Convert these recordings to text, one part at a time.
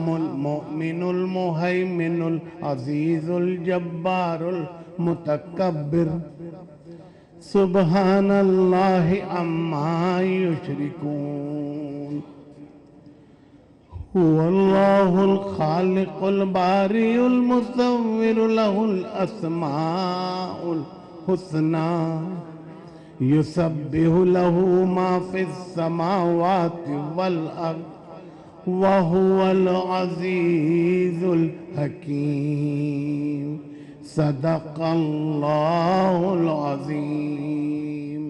मुमिनुल मुहैमिनुल अजीजुल जब्बारुल मुतकब्बिर सुब्हानल्लाहि अम्मा युश्रिकून। हुवल्लाहुल खालिकुल बारिउल मुसव्विरु लहुल अस्माउल हुस्ना युसब्बिहु लहू मा फिस समावाति वल अर्द व हुवल अज़ीज़ुल हकीम। सदक़ल्लाहुल अज़ीम।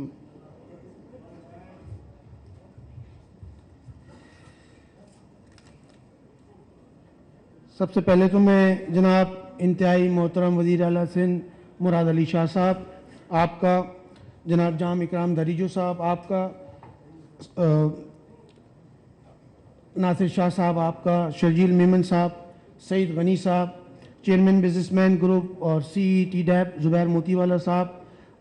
सबसे पहले तो मैं जनाब इंतहाई मोहतरम वज़ीर आला सिंध मुराद अली शाह साहब, आपका, जनाब जाम इकराम दरीजो साहब आपका, नासिर शाह साहब आपका, शर्जील मेमन साहब, सईद गनी साहब, चेयरमैन बिजनेसमैन ग्रुप और CET डैब ज़ुबैर मोतीवाला साहब,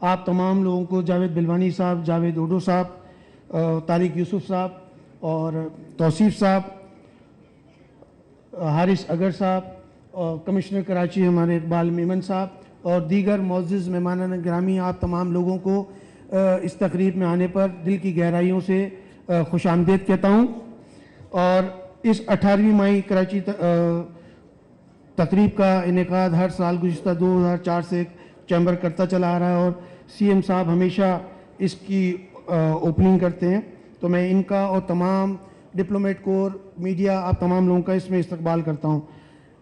आप तमाम लोगों को, जावेद बिलवानी साहब, जावेद ओडो साहब, तारिक यूसुफ साहब और तौसीफ साहब, हारिस अगर साहब और कमिश्नर कराची हमारे इकबाल मेमन साहब और दीगर मोअज़्ज़िज़ मेहमानान गिरामी, आप तमाम लोगों को इस तकरीब में आने पर दिल की गहराइयों से खुशामदीद कहता हूँ। और इस 18वीं मई कराची तकरीब का इनेकाद हर साल गुज़िश्ता 2004 से चैम्बर करता चला आ रहा है और CM साहब हमेशा इसकी ओपनिंग करते हैं, तो मैं इनका और तमाम डिप्लोमेट कोर, मीडिया, आप तमाम लोगों का इसमें इस्तकबाल करता हूँ।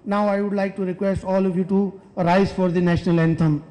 Now I would like to request all of you to rise for the national anthem.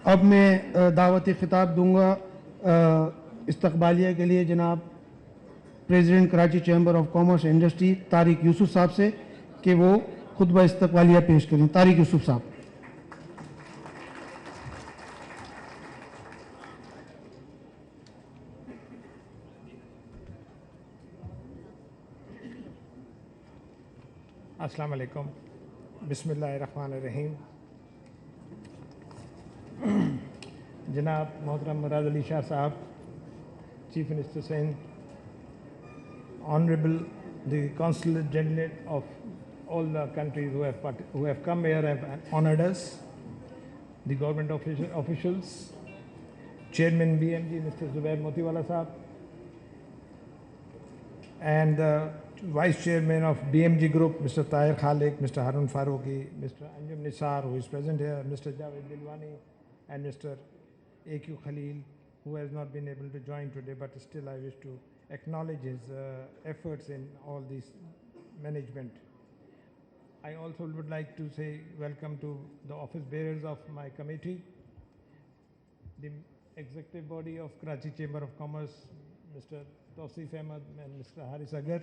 अब मैं दावत खिताब दूंगा इस्तकबालिया के लिए जनाब president Karachi chamber of commerce and industry Tariq Yusuf साहब से कि वो खुतबा इस्तकबालिया पेश करें। तारिक यूसुफ साहब। अस्सलाम वालेकुम, बिस्मिल्लाहिर्रहमानिर्रहीम। जनाब मोहतरम मुराद अली शाह साहब, chief minister Sindh, honourable the consulate general of all the countries who have come here have honored us, the government officials, Chairman BMG Mr. Zubair Motiwala Sahab, and the Vice Chairman of BMG Group Mr. Tahir Khalik, Mr. Harun Faruqi, Mr. Anjum Nisar who is present here, Mr. Javed Bilwani and Mr. AQ Khalil, who has not been able to join today, but still I wish to acknowledge his efforts in all this management. I also would like to say welcome to the office bearers of my committee, the executive body of Karachi Chamber of Commerce, Mr. Tausif Ahmed and Mr. Haris Agar,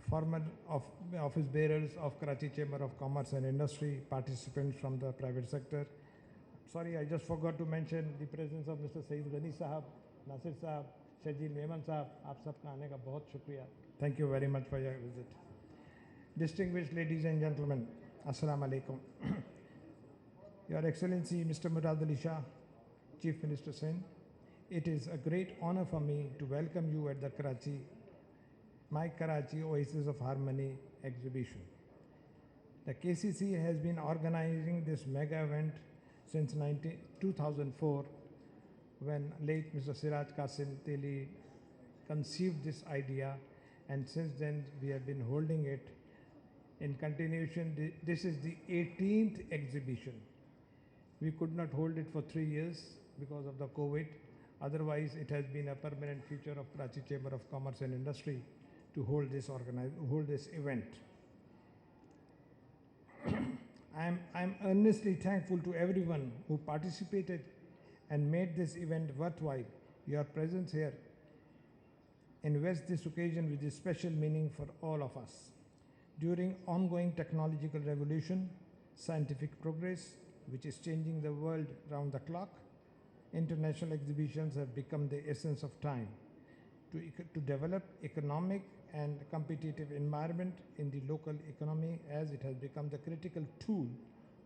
former office bearers of Karachi Chamber of Commerce and Industry, participants from the private sector. Sorry, I just forgot to mention the presence of Mr. Saeed Ghani Sahab, Nasir Sahab, Shajil Meman Sahab. आप सबका आने का बहुत शुक्रिया. Thank you very much for your visit. Distinguished ladies and gentlemen, Assalamu alaikum. Your Excellency Mr. Murad Ali Shah, Chief Minister Sindh, it is a great honor for me to welcome you at the My Karachi Oasis of Harmony exhibition. The KCC has been organizing this mega event since 2004, when late Mr. Siraj Qasim Teli conceived this idea, and since then we have been holding it in continuation. This is the 18th exhibition. We could not hold it for 3 years because of the COVID. Otherwise, it has been a permanent feature of Karachi Chamber of Commerce and Industry to hold this event. I'm earnestly thankful to everyone who participated and made this event worthwhile. Your presence here invests this occasion with a special meaning for all of us. During ongoing technological revolution, scientific progress, which is changing the world round the clock, international exhibitions have become the essence of time to develop economic and competitive environment in the local economy, as it has become the critical tool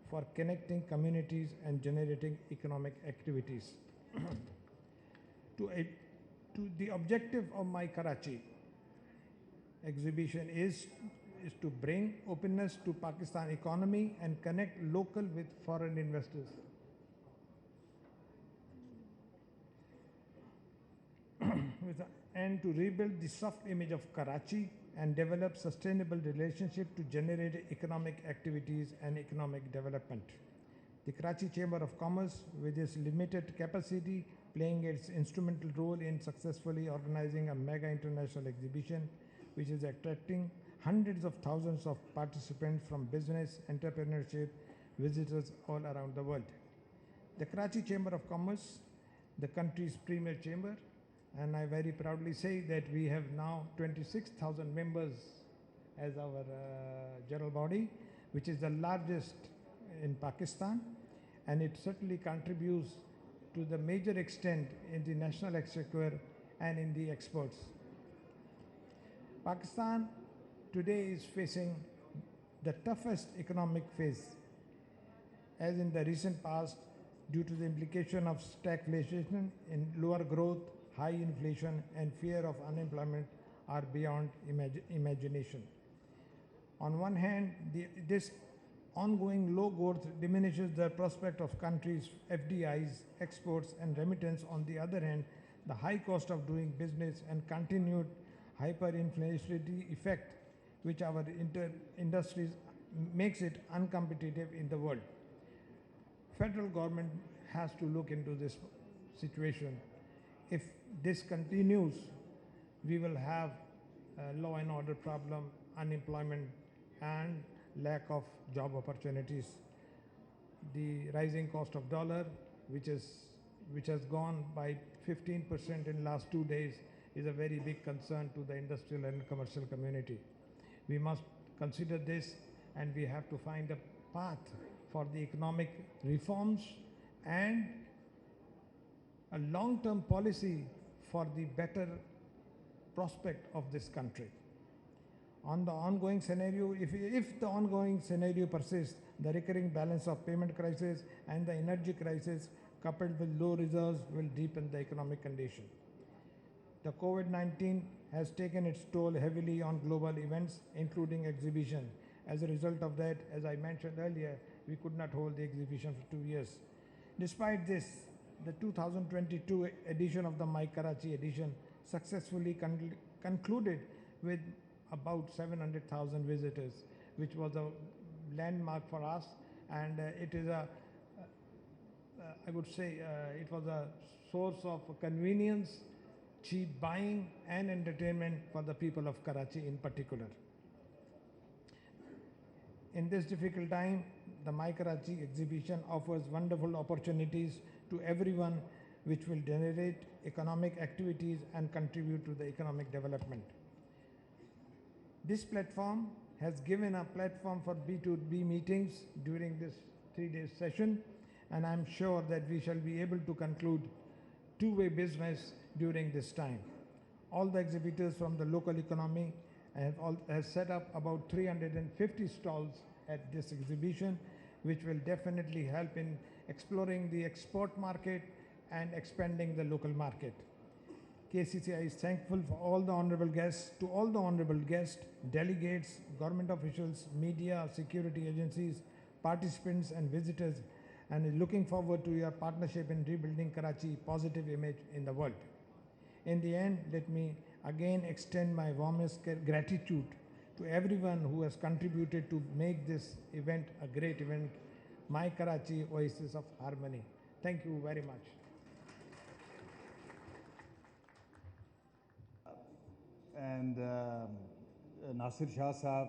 for connecting communities and generating economic activities. The objective of My Karachi exhibition is to bring openness to Pakistan economy and connect local with foreign investors. And to rebuild the soft image of Karachi and develop sustainable relationship to generate economic activities and economic development. The Karachi Chamber of Commerce, with its limited capacity, playing its instrumental role in successfully organizing a mega international exhibition, which is attracting hundreds of thousands of participants from business, entrepreneurship, visitors all around the world. The Karachi Chamber of Commerce, the country's premier chamber, and I very proudly say that we have now 26,000 members as our general body, which is the largest in Pakistan, and it certainly contributes to the major extent in the national exchequer and in the exports. Pakistan today is facing the toughest economic phase, as in the recent past, due to the implication of stagflation in lower growth, high inflation, and fear of unemployment are beyond imagination. On one hand, this ongoing low growth diminishes the prospect of countries' FDIs, exports, and remittance. On the other hand, the high cost of doing business and continued hyperinflationary effect, which our industries makes it uncompetitive in the world. Federal government has to look into this situation. If this continues, we will have law and order problem, unemployment, and lack of job opportunities. The rising cost of dollar, which has gone by 15% in last 2 days, is a very big concern to the industrial and commercial community. We must consider this, and we have to find a path for the economic reforms and a long-term policy for the better prospect of this country. On the ongoing scenario, if the ongoing scenario persists, the recurring balance of payment crisis and the energy crisis, coupled with low reserves, will deepen the economic condition. The COVID-19 has taken its toll heavily on global events, including exhibition. As a result of that, as I mentioned earlier, we could not hold the exhibition for 2 years. Despite this, the 2022 edition of the My Karachi edition successfully concluded with about 700,000 visitors, which was a landmark for us, and it is I would say it was a source of convenience, cheap buying, and entertainment for the people of Karachi in particular. In this difficult time, the My Karachi exhibition offers wonderful opportunities to everyone, which will generate economic activities and contribute to the economic development. This platform has given a platform for B2B meetings during this 3-day session, and I'm sure that we shall be able to conclude two-way business during this time. All the exhibitors from the local economy have set up about 350 stalls at this exhibition, which will definitely help in exploring the export market and expanding the local market. KCCI is thankful for all the honorable guests, to all the honorable guests, delegates, government officials, media, security agencies, participants and visitors, and is looking forward to your partnership in rebuilding Karachi positive image in the world. In the end, let me again extend my warmest gratitude to everyone who has contributed to make this event a great event, My Karachi Oasis of Harmony. Thank you very much. And Nasir Shah Sahab,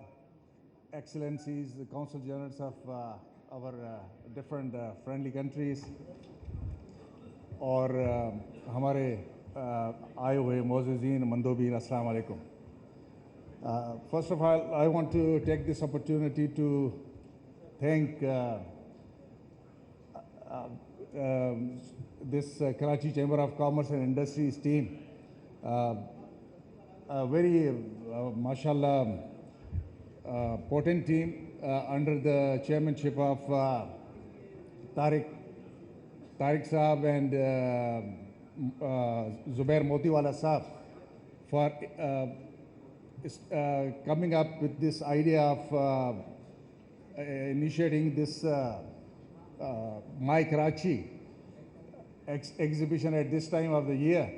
Excellencies, the Consul Generals of our different friendly countries, और हमारे आए हुए मोअज़्ज़िज़ीन मंदोबीन, अस्सलाम वालेकुम. First of all, I want to take this opportunity to thank this Karachi Chamber of Commerce and Industries team. A very, mashallah, potent team under the chairmanship of Tariq Saab and Zubair Motiwala Saab for coming up with this idea of initiating this My Karachi exhibition at this time of the year.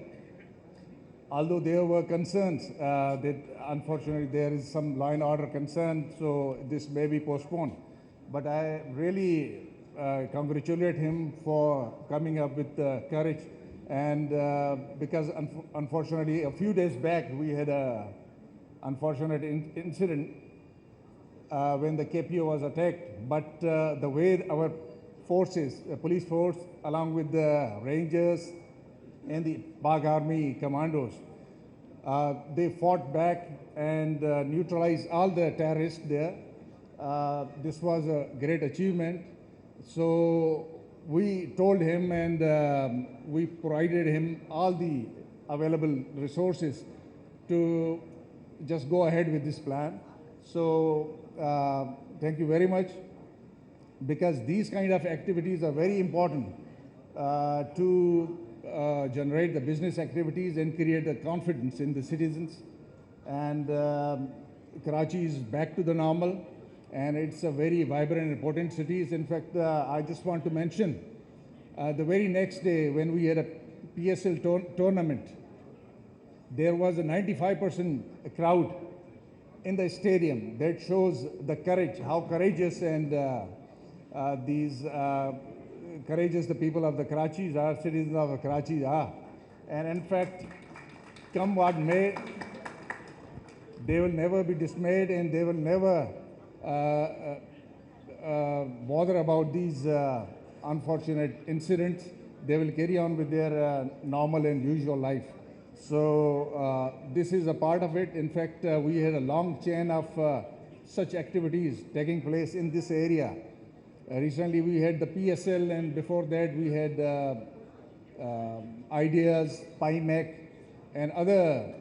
Although there were concerns that unfortunately there is some law and order concern, so this may be postponed. But I really congratulate him for coming up with courage, and because unfortunately a few days back we had a unfortunate incident when the KPO was attacked, but the way our forces, the police force, along with the Rangers and the Pak Army commandos, they fought back and neutralized all the terrorists there. This was a great achievement. So we told him and we provided him all the available resources to just go ahead with this plan. So thank you very much, because these kind of activities are very important to generate the business activities and create the confidence in the citizens. And Karachi is back to the normal, and it's a very vibrant and important city. In fact, I just want to mention the very next day when we had a PSL tournament, there was a 95% crowd in the stadium. That shows the courage, how courageous and courageous the people of the Karachi are, citizens of Karachi are. And in fact, come what may, they will never be dismayed, and they will never bother about these unfortunate incidents. They will carry on with their normal and usual life. So this is a part of it. In fact, we had a long chain of such activities taking place in this area. Recently we had the PSL, and before that we had Ideas, PIMEC, and other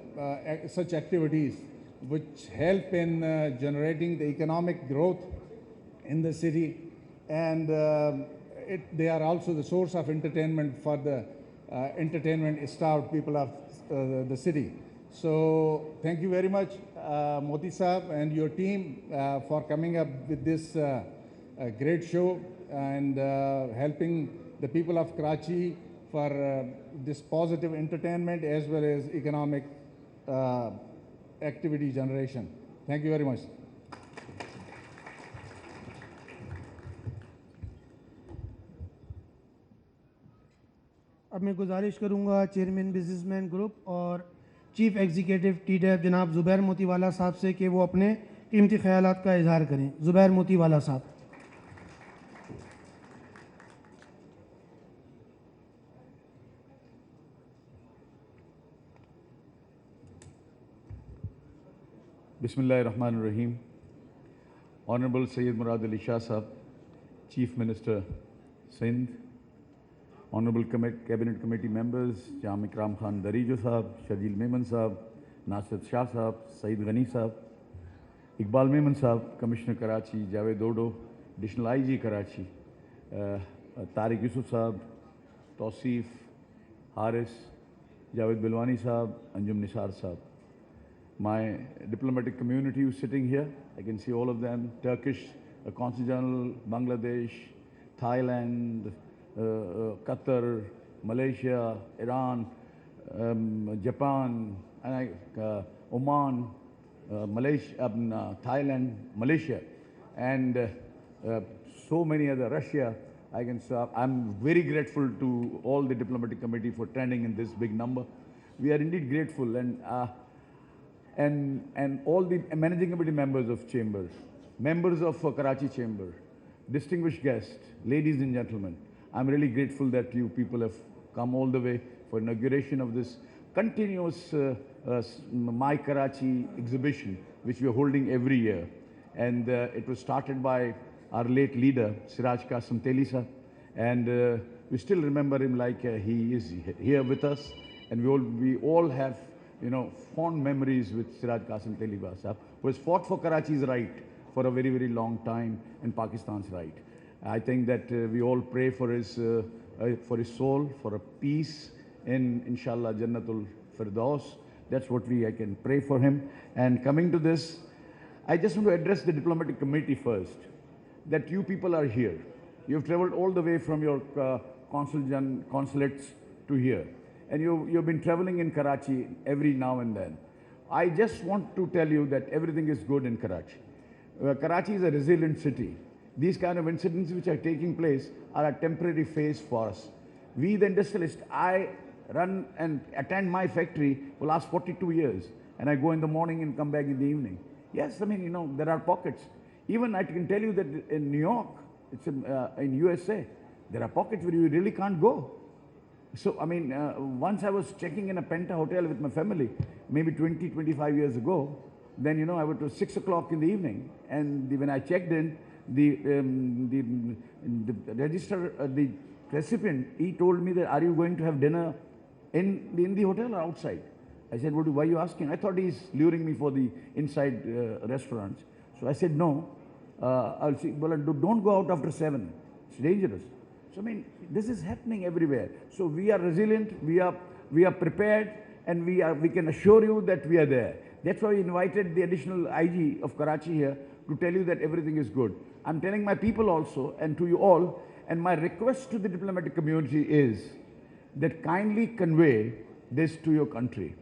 such activities which help in generating the economic growth in the city, and they are also the source of entertainment for the entertainment-starved people of the city. So thank you very much, Moti Saab and your team, for coming up with this great show and helping the people of Karachi for this positive entertainment as well as economic activity generation. Thank you very much. अब मैं गुजारिश करूंगा chairman businessman group और chief executive टीडैब जनाब ज़ुबैर मोतीवाला साहब से कि वो अपने कीमती ख्यालात का इजहार करें. ज़ुबैर मोतीवाला साहब. Bismillahirrahmanirrahim. Honorable Sayyid Murad Ali Shah Sahab, Chief Minister, Sindh, Honorable Cabinet Committee members, Jam Ikram Khan Darijo Sahab, Shajil Memon Sahab, Nasir Shah Sahab, Saeed Ghani Sahab, Iqbal Memon Sahab, Commissioner Karachi, Javed Dodo, Additional IG Karachi, Tariq Yusuf Sahab, Tausif, Haris, Javed Bilwani Saab, Anjum Nisar Saab. My diplomatic community who's sitting here, I can see all of them, Turkish, Consul General, Bangladesh, Thailand, Qatar, Malaysia, Iran, Japan, Oman, Malaysia, Thailand, Malaysia, and so many other, Russia. I'm very grateful to all the diplomatic committee for attending in this big number. We are indeed grateful, and all the managing committee members of chambers, members of Karachi Chamber, distinguished guests, ladies and gentlemen, I'm really grateful that you people have come all the way for inauguration of this continuous My Karachi exhibition, which we are holding every year. And it was started by our late leader, Siraj Qasim Teli sir, and we still remember him like he is here with us, and we all have, you know, fond memories with Siraj Qasim Teli sir, who has fought for Karachi's right for a very, very long time and Pakistan's right. I think that we all pray for his soul, for a peace in, inshallah, Jannatul Firdaus. That's what I can pray for him. And coming to this, I just want to address the diplomatic committee first, that you people are here. You've traveled all the way from your consulates to here. And you've been traveling in Karachi every now and then. I just want to tell you that everything is good in Karachi. Karachi is a resilient city. These kind of incidents which are taking place are a temporary phase for us. We, the industrialists, I run and attend my factory for the last 42 years. And I go in the morning and come back in the evening. Yes, I mean, you know, there are pockets. Even I can tell you that in New York, it's in USA, there are pockets where you really can't go. So, I mean, once I was checking in a Penta hotel with my family, maybe 20, 25 years ago, then, you know, I went to 6 o'clock in the evening. And when I checked in, the register, the recipient, he told me that, are you going to have dinner in the hotel or outside? I said, why are you asking? I thought he's luring me for the inside restaurants. So I said, no, I'll see. Well, don't go out after 7. It's dangerous. So, I mean, this is happening everywhere. So we are resilient, we are prepared, and we can assure you that we are there. That's why we invited the additional IG of Karachi here to tell you that everything is good. I'm telling my people also, and to you all, and my request to the diplomatic community is that kindly convey this to your country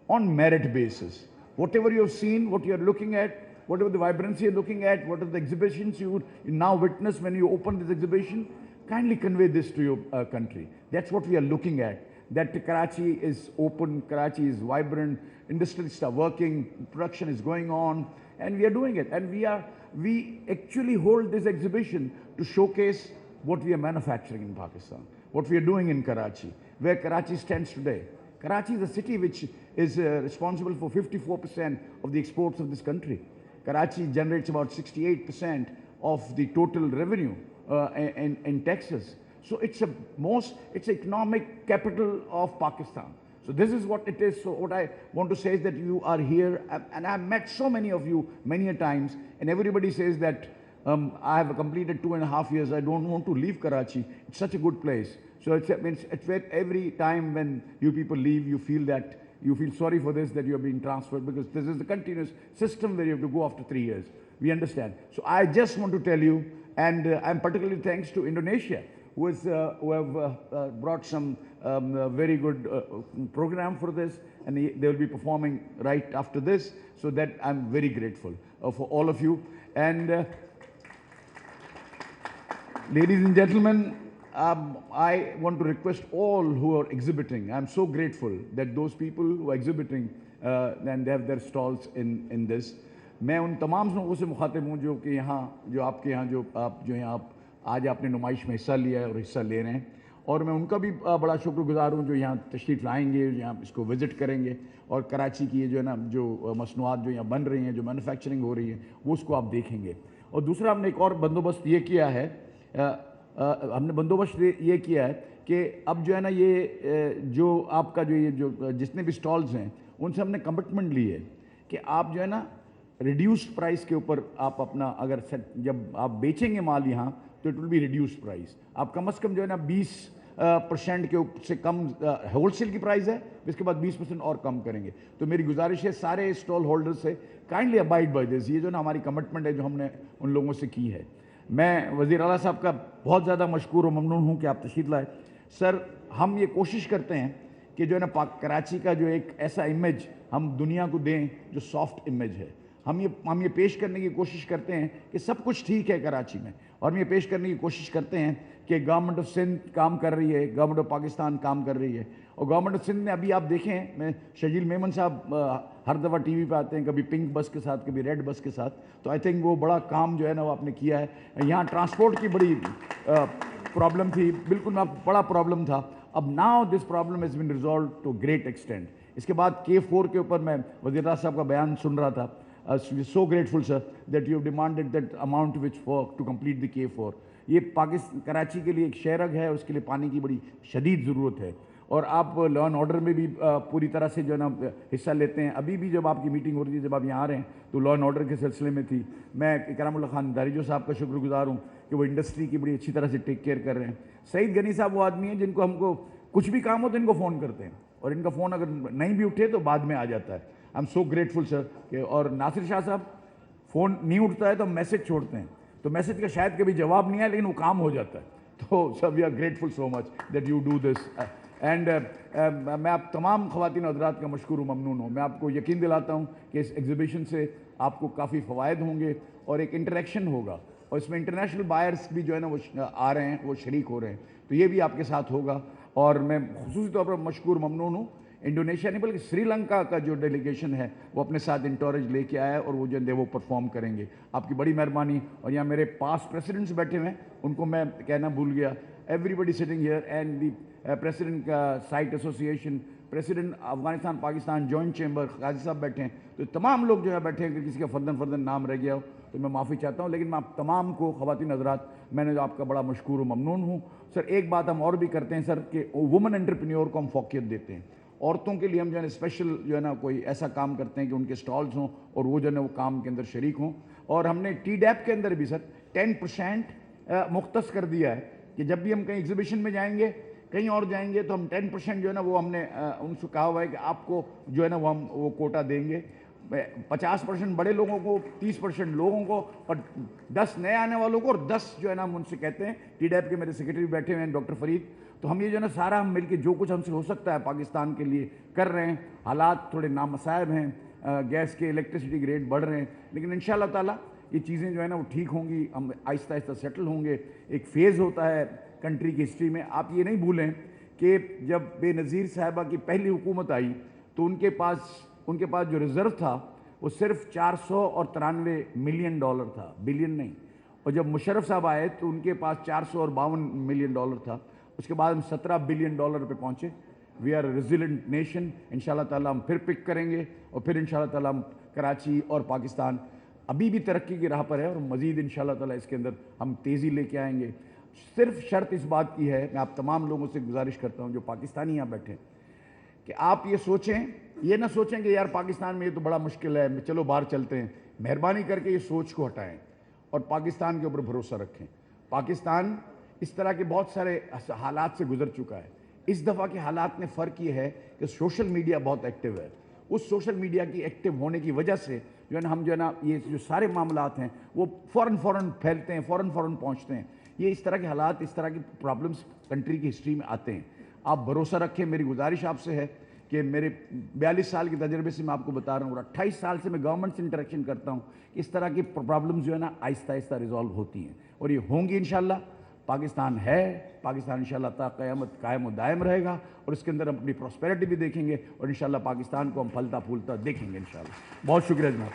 on merit basis. Whatever you have seen, what you are looking at, whatever the vibrancy you're looking at, what are the exhibitions you now witness when you open this exhibition, kindly convey this to your country. That's what we are looking at, that Karachi is open, Karachi is vibrant, industrialists are working, production is going on, and we are doing it. And we actually hold this exhibition to showcase what we are manufacturing in Pakistan, what we are doing in Karachi, where Karachi stands today. Karachi is a city which is responsible for 54% of the exports of this country. Karachi generates about 68% of the total revenue in Texas. So it's it's economic capital of Pakistan. So this is what it is. So what I want to say is that you are here, and I've met so many of you many a times, and everybody says that I have completed 2.5 years. I don't want to leave Karachi. It's such a good place. So it's every time when you people leave, you feel sorry for this, that you're being transferred, because this is the continuous system where you have to go after 3 years. We understand. So I just want to tell you, and I'm particularly thanks to Indonesia, who have brought some very good program for this, and they will be performing right after this. So that I'm very grateful for all of you. And ladies and gentlemen, I want to request all who are exhibiting. I'm so grateful that those people who are exhibiting and they have their stalls in this. मैं उन तमाम लोगों से मुखातिब हूँ जो कि जो आपके यहाँ जो यहाँ आज आपने नुमाइश में हिस्सा लिया है और हिस्सा ले रहे हैं, और मैं उनका भी बड़ा शुक्रगुजार हूँ जो यहाँ तशरीफ़ लाएंगे, जो यहाँ इसको विज़िट करेंगे, और कराची की जो है ना जो मसनूआत जो यहाँ बन रही हैं, जो मैन्युफैक्चरिंग हो रही है, वो उसको आप देखेंगे। और दूसरा हमने एक और बंदोबस्त ये किया है, हमने बंदोबस्त ये किया है कि अब जो है ना ये जो आपका जो जितने भी स्टॉल्स हैं उनसे हमने कमिटमेंट ली है कि आप जो है ना रिड्यूस्ड प्राइस के ऊपर आप अपना जब आप बेचेंगे माल यहाँ तो it will be reduced price. आप कम से कम जो है ना परसेंट के से कम होलसेल की प्राइस है, इसके बाद 20% और कम करेंगे। तो मेरी गुजारिश है सारे स्टॉल होल्डर से, काइंडली अबाइड बाय दिस, ये जो ना हमारी कमिटमेंट है जो हमने उन लोगों से की है। मैं वज़ीर आला साहब का बहुत ज़्यादा मशकूर और ममनून हूँ कि आप तशरीफ़ लाए। सर, हम ये कोशिश करते हैं कि जो है ना कराची का जो एक ऐसा इमेज हम दुनिया को दें जो सॉफ्ट इमेज है, हम ये पेश करने की कोशिश करते हैं कि सब कुछ ठीक है कराची में, और हम ये पेश करने की कोशिश करते हैं कि गवर्नमेंट ऑफ सिंध काम कर रही है, गवर्नमेंट ऑफ पाकिस्तान काम कर रही है। और गवर्नमेंट ऑफ सिंध ने अभी आप देखें, मैं शजील मेमन साहब हर दफ़ा टीवी पे आते हैं, कभी पिंक बस के साथ, कभी रेड बस के साथ, तो आई थिंक वो बड़ा काम जो है ना वो आपने किया है। यहाँ ट्रांसपोर्ट की बड़ी प्रॉब्लम थी, बिल्कुल ना बड़ा प्रॉब्लम था। अब now this problem has been resolve to great extent. इसके बाद K4 के ऊपर मैं वज़ीर साहब का बयान सुन रहा था। So grateful sir that you have demanded that amount which for to complete the K4। ये पाकिस्तान कराची के लिए एक शहरग है, उसके लिए पानी की बड़ी शदीद ज़रूरत है, और आप लॉ एंड ऑर्डर में भी पूरी तरह से जो है ना हिस्सा लेते हैं। अभी भी जब आपकी मीटिंग हो रही है, जब आप यहाँ आ रहे हैं, तो लॉ एंड ऑर्डर के सिलसिले में थी। मैं इकरामुल्लाह खान दारिजो साहब का शुक्रगुजार हूँ कि वो इंडस्ट्री की बड़ी अच्छी तरह से टेक केयर कर रहे हैं। सईद गनी साहब वो आदमी हैं जिनको हमको कुछ भी काम हो तो इनको फ़ोन करते हैं, और इनका फ़ोन अगर नहीं भी उठे तो बाद में आ जाता है। I am so grateful sir. और नासिर शाह साहब, फ़ोन नहीं उठता है तो मैसेज छोड़ते हैं, तो मैसेज का शायद कभी जवाब नहीं आया, लेकिन वो काम हो जाता है। तो sir, we are grateful so much that you do this. And मैं आप तमाम ख़वातीन हज़रात का मशकूर ममनून हूँ। मैं आपको यकीन दिलाता हूँ कि इस एग्जीबिशन से आपको काफ़ी फ़वायद होंगे और एक इंटरेक्शन होगा, और इसमें इंटरनेशनल बायर्स भी जो है ना वो आ रहे हैं, वो शरीक हो रहे हैं, तो ये भी आपके साथ होगा। और मैं खुसूसी तौर पर मशकूर ममनून हूँ, इंडोनेशिया नहीं बल्कि श्रीलंका का जो डेलीगेशन है वो अपने साथ इंटोरेज लेके आया है, और वो जो है वो परफॉर्म करेंगे। आपकी बड़ी मेहरबानी। और यहाँ मेरे पास प्रेसिडेंट्स बैठे हुए हैं, उनको मैं कहना भूल गया, everybody sitting here, and the president का साइट association, president Afghanistan Pakistan joint chamber Ghazi Sahab बैठे हैं, तो तमाम लोग जो है बैठे हैं। अगर किसी का फर्दन नाम रह गया हो तो मैं माफ़ी चाहता हूँ, लेकिन मैं आप तमाम को ख़वातीन हज़रात, मैंने जो आपका बड़ा मशकूर ममनून हूँ। सर, एक बात हम और भी करते हैं सर कि वुमेन एंटरप्रेन्योर को हम फोकियत देते हैं। औरतों के लिए हम जो है स्पेशल जो है ना कोई ऐसा काम करते हैं कि उनके स्टॉल्स हों और वो जो है वो काम के अंदर शरीक हों। और हमने TDAP के अंदर भी सर 10% मुख्तस कर दिया है कि जब भी हम कहीं एग्जीबिशन में जाएंगे, कहीं और जाएंगे, तो हम 10% जो है ना वो हमने उनसे कहा हुआ है कि आपको जो है ना वो कोटा देंगे। 50% बड़े लोगों को, 30% लोगों को, और 10 नए आने वालों को, और 10 जो है ना हम उनसे कहते हैं। TDAP के मेरे सेक्रेटरी बैठे हुए हैं डॉक्टर फरीद, तो हम ये जो है ना सारा हम मिलकर जो कुछ हमसे हो सकता है पाकिस्तान के लिए कर रहे हैं। हालात थोड़े नामसायब हैं, गैस के इलेक्ट्रिसिटी के रेट बढ़ रहे हैं, लेकिन इंशाअल्लाह ताला ये चीज़ें जो है ना वो ठीक होंगी, हम आहिस्ता आहिस्ता सेटल होंगे। एक फ़ेज़ होता है कंट्री की हिस्ट्री में। आप ये नहीं भूलें कि जब बेनज़ीर साहिबा की पहली हुकूमत आई तो उनके पास जो रिज़र्व था वो सिर्फ $493 मिलियन था, बिलियन नहीं। और जब मुशर्रफ साहब आए तो उनके पास $452 मिलियन था। उसके बाद हम $17 बिलियन पे पहुँचे। We are resilient nation. इंशाल्लाह ताला हम फिर पिक करेंगे, और फिर इंशाल्लाह ताला हम कराची और पाकिस्तान अभी भी तरक्की की राह पर है, और मज़ीद इंशाल्लाह ताला इसके अंदर हम तेज़ी लेके आएंगे। सिर्फ शर्त इस बात की है, मैं आप तमाम लोगों से गुजारिश करता हूँ जो पाकिस्तानी यहाँ बैठे, कि आप ये सोचें, ये ना सोचें कि यार पाकिस्तान में ये तो बड़ा मुश्किल है, चलो बाहर चलते हैं। मेहरबानी करके ये सोच को हटाएं और पाकिस्तान के ऊपर भरोसा रखें। पाकिस्तान इस तरह के बहुत सारे हालात से गुजर चुका है। इस दफ़ा के हालात में फ़र्क ये है कि सोशल मीडिया बहुत एक्टिव है। उस सोशल मीडिया की एक्टिव होने की वजह से जो है ना हम जो है ना ये जो सारे मामलात हैं वो फ़ौरन फैलते हैं, फ़ौरन पहुँचते हैं। ये इस तरह के हालात, इस तरह की प्रॉब्लम्स कंट्री की हिस्ट्री में आते हैं। आप भरोसा रखें। मेरी गुजारिश आपसे है कि मेरे 42 साल के तजर्बे से मैं आपको बता रहा हूँ, और 28 साल से मैं गवर्नमेंट से इंटरेक्शन करता हूँ, इस तरह की प्रॉब्लम्स जो है ना आहिस्ता आहिस्ता रिजॉल्व होती हैं, और ये होंगी इंशाल्लाह। पाकिस्तान है, पाकिस्तान इंशाल्लाह ता क़यामत कायम व दायम रहेगा, और इसके अंदर हम अपनी प्रॉस्पेरिटी भी देखेंगे, और इंशाल्लाह पाकिस्तान को हम फलता फूलता देखेंगे इंशाल्लाह। बहुत शुक्रिया जनाब।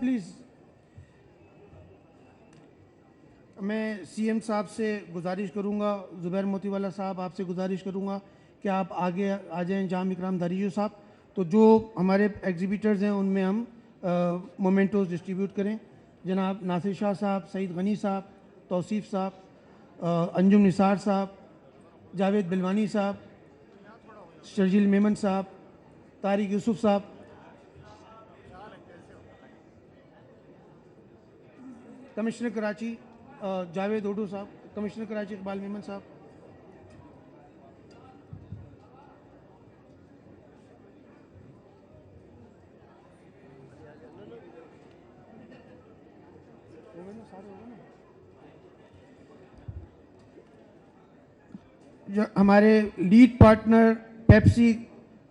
प्लीज़। मैं सीएम साहब से गुजारिश करूंगा, ज़ुबैर मोतीवाला साहब आपसे गुजारिश करूंगा कि आप आगे आ जाएं, जाम इकराम दरीजू साहब। तो जो हमारे एग्जीबिटर्स हैं उनमें हम मोमेंटोज डिस्ट्रीब्यूट करें। जनाब नासिर शाह साहब, सईद गनी साहब, तौसीफ़ साहब, अंजुम निसार साहब, जावेद बिलवानी साहब, शर्जील मेमन साहब, तारिक यूसुफ साहब, कमिश्नर कराची जावेद ओडू साहब, कमिश्नर कराची इकबाल मेमन साहब, जो हमारे लीड पार्टनर पेप्सी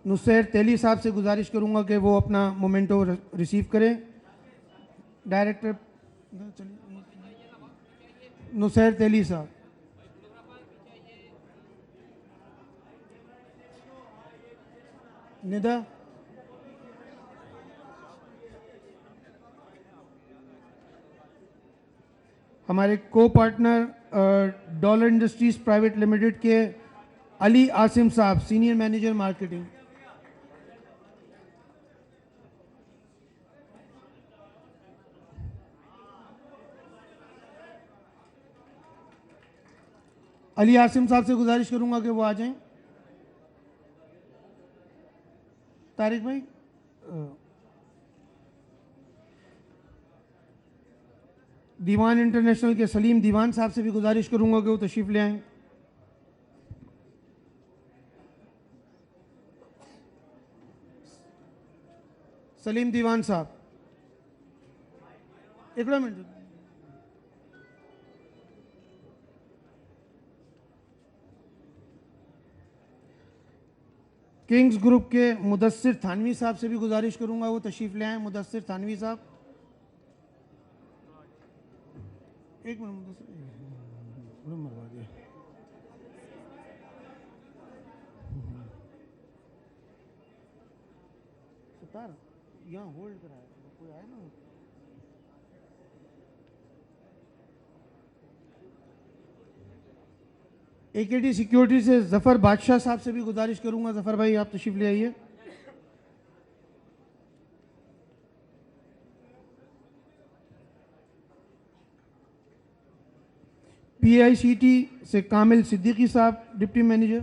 नुसैर तेली साहब से गुजारिश करूंगा कि वो अपना मोमेंटो रिसीव करें। डायरेक्टर नुसैर तेली साहब, निदा, हमारे को partner dollar industries private limited के अली आसिम साहब, senior manager marketing, Ali Asim साहब से गुजारिश करूंगा कि वो आ जाएं। तारिक भाई, दीवान इंटरनेशनल के सलीम दीवान साहब से भी गुजारिश करूंगा कि वो तशरीफ ले आएं। सलीम दीवान साहब, एक मिनट। किंग्स ग्रुप के मुदस्सिर थानवी साहब से भी गुजारिश करूंगा वो तशरीफ ले आएं। मुदस्सिर थानवी साहब, एक मिनट। मुदस्सिर मरवा दिया। सतार यहाँ होल्ड कराया, कोई आया ना। एकेटी सिक्योरिटी से जफर बादशाह साहब से भी गुजारिश करूंगा, जफर भाई आप तशरीफ ले आइए। पीआईसीटी से कामिल सिद्दीकी साहब, डिप्टी मैनेजर।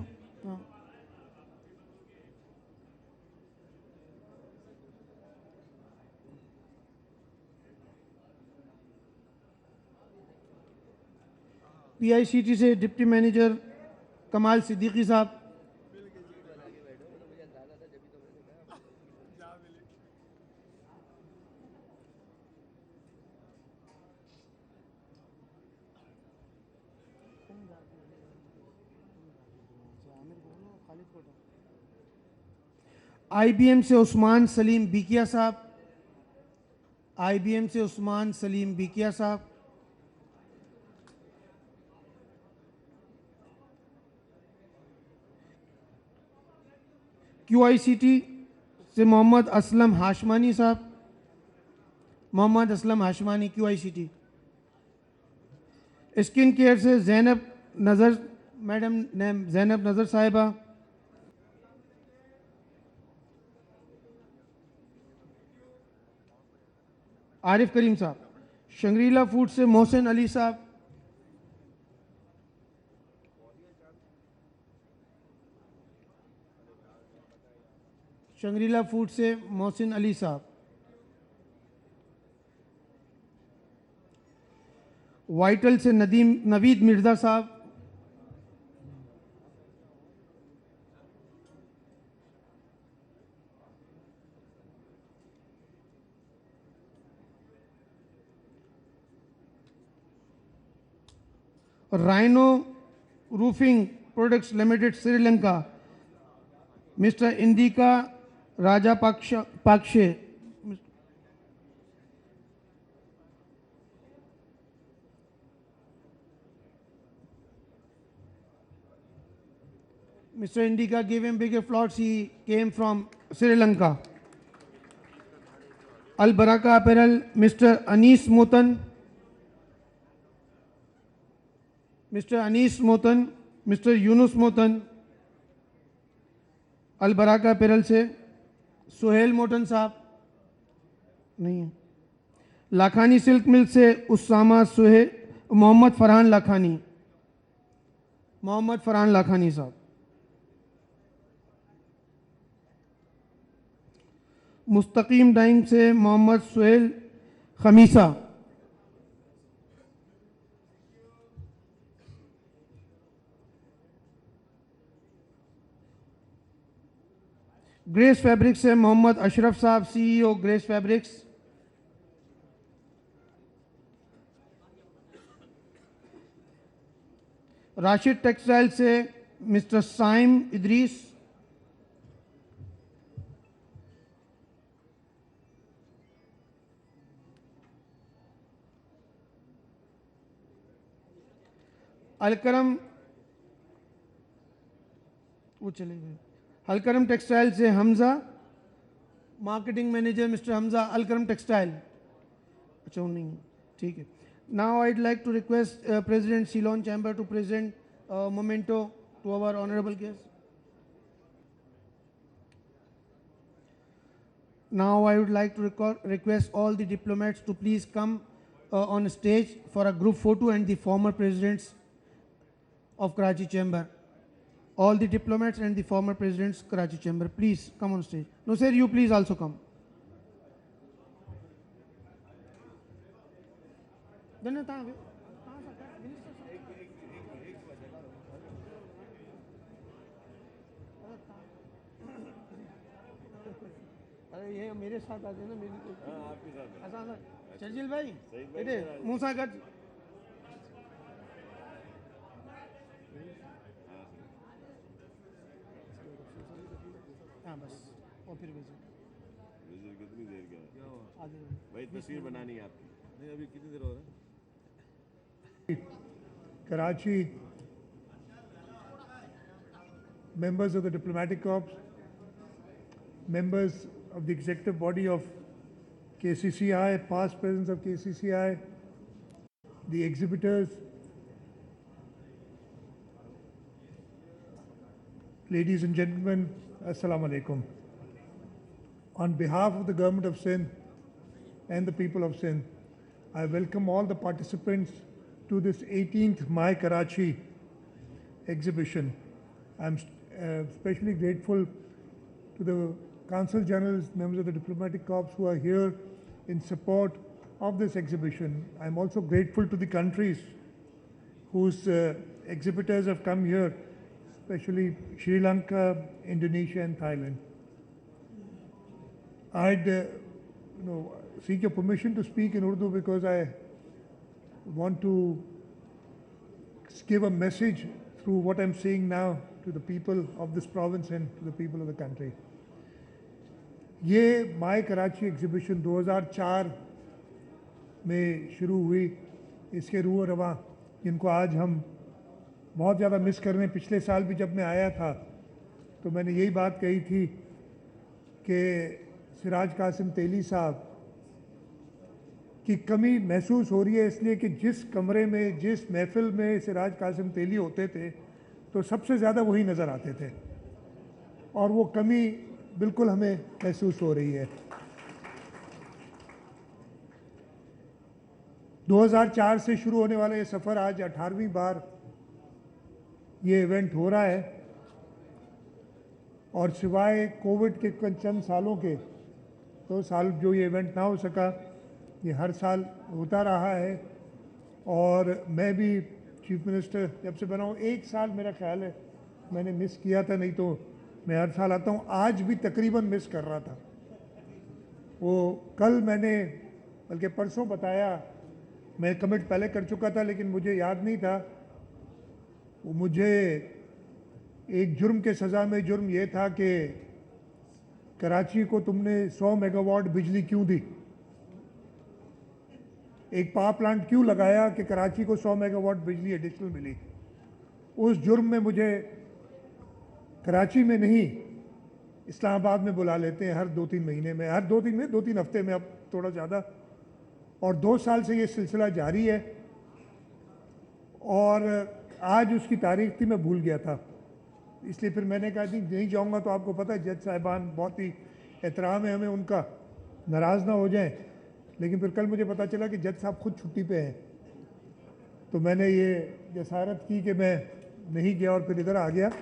पीआईसीटी से डिप्टी मैनेजर कमाल सिद्दीकी साहब। आईबीएम से उस्मान सलीम बीकिया साहब, आईबीएम से उस्मान सलीम बीकिया साहब। क्यूआईसीटी से मोहम्मद असलम हाशमानी साहब, मोहम्मद असलम हाशमानी क्यूआईसीटी। स्किन केयर से जैनब नज़र मैडम, जैनब नज़र साहिबा। आरिफ करीम साहब। शंग्रीला फूड से मोहसिन अली साहब। शंग्रीला फूड से मोहसिन अली साहब। वाइटल से Naveed Mirza Sahab. Rhino roofing products limited Sri Lanka, mister Indika Rajapaksha. Mr. Indika gave him big applause. He came from Sri Lanka. Al Baraka Apparel, Mr. Anis Motan, Mr. Yunus Motan, Al Baraka पेरल से सुहेल मोटन साहब नहीं है। Lakhani silk मिल से उसामा सुहेल, मोहम्मद फरहान लाखानी साहब। मुस्तकीम डाइंग से Mohammad Suhail Khamisa. Grace Fabrics से मोहम्मद अशरफ साहब, CEO Grace Fabrics. Rashid textile से मिस्टर साइम इदरीस। अलकरम, वो चले गए। अलकरम टेक्सटाइल से Hamza, marketing manager mister Hamza, Alkaram textile. अच्छा नहीं है, ठीक है। Now I'd like to request president Ceylon chamber to present memento to our honourable guest. Now I would like to request all the diplomats to please come on stage for a group photo and the former presidents of Karachi Chamber. All the diplomats and the former presidents Karachi Chamber, please come on stage. No sir, you please also come. अरे ये मेरे साथ आते ना, मेरी आपके साथ ऐसा चर्चिल भाई बेटे मूसा गट हाँ बस और फिर विजिट कितनी देर का भाई तस्वीर बनानी है आपकी? नहीं अभी कितनी देर हो रहा है? Karachi, members of the diplomatic corps, members of the executive body of KCCI, past presidents of KCCI, the exhibitors, ladies and gentlemen, Assalamu alaikum. On behalf of the government of Sindh and the people of Sindh, I welcome all the participants to this 18th My Karachi exhibition. I'm especially grateful to the Consul Generals, members of the Diplomatic Corps who are here in support of this exhibition. I'm also grateful to the countries whose exhibitors have come here, especially Sri Lanka, Indonesia and Thailand. I'd seek your permission to speak in Urdu because I want to give a message through what I'm saying now to the people of this province and to the people of the country. ये my Karachi exhibition 2004 में शुरू हुई, इसके रूह रवां जिनको आज हम बहुत ज़्यादा मिस कर रहे हैं। पिछले साल भी जब मैं आया था तो मैंने यही बात कही थी कि सिराज कासिम तेली साहब की कमी महसूस हो रही है, इसलिए कि जिस कमरे में, जिस महफिल में सिराज कासिम तेली होते थे तो सबसे ज़्यादा वही नज़र आते थे और वो कमी बिल्कुल हमें महसूस हो रही है। 2004 से शुरू होने वाला ये सफ़र आज 18वीं बार ये इवेंट हो रहा है और सिवाय कोविड के चंद सालों के 2 साल जो ये इवेंट ना हो सका, ये हर साल होता रहा है। और मैं भी चीफ मिनिस्टर जब से बना हूँ, 1 साल मेरा ख्याल है मैंने मिस किया था, नहीं तो मैं हर साल आता हूँ। आज भी तकरीबन मिस कर रहा था। वो कल मैंने बल्कि परसों बताया, मैं कमिट पहले कर चुका था लेकिन मुझे याद नहीं था। वो मुझे एक जुर्म के सज़ा में जुर्म ये था कि कराची को तुमने 100 मेगावाट बिजली क्यों दी, एक पावर प्लांट क्यों लगाया कि कराची को 100 मेगावाट बिजली एडिशनल मिली। उस जुर्म में मुझे कराची में नहीं इस्लामाबाद में बुला लेते हैं हर 2-3 महीने में, हर 2-3 में 2-3 हफ्ते में, अब थोड़ा ज़्यादा। और 2 साल से ये सिलसिला जारी है। और आज उसकी तारीख थी, मैं भूल गया था, इसलिए फिर मैंने कहा नहीं जाऊँगा। तो आपको पता है जज साहिबान, बहुत ही एहतराम है हमें उनका, नाराज़ ना हो जाएं। लेकिन फिर कल मुझे पता चला कि जज साहब खुद छुट्टी पे हैं, तो मैंने ये जसारत की कि मैं नहीं गया और फिर इधर आ गया।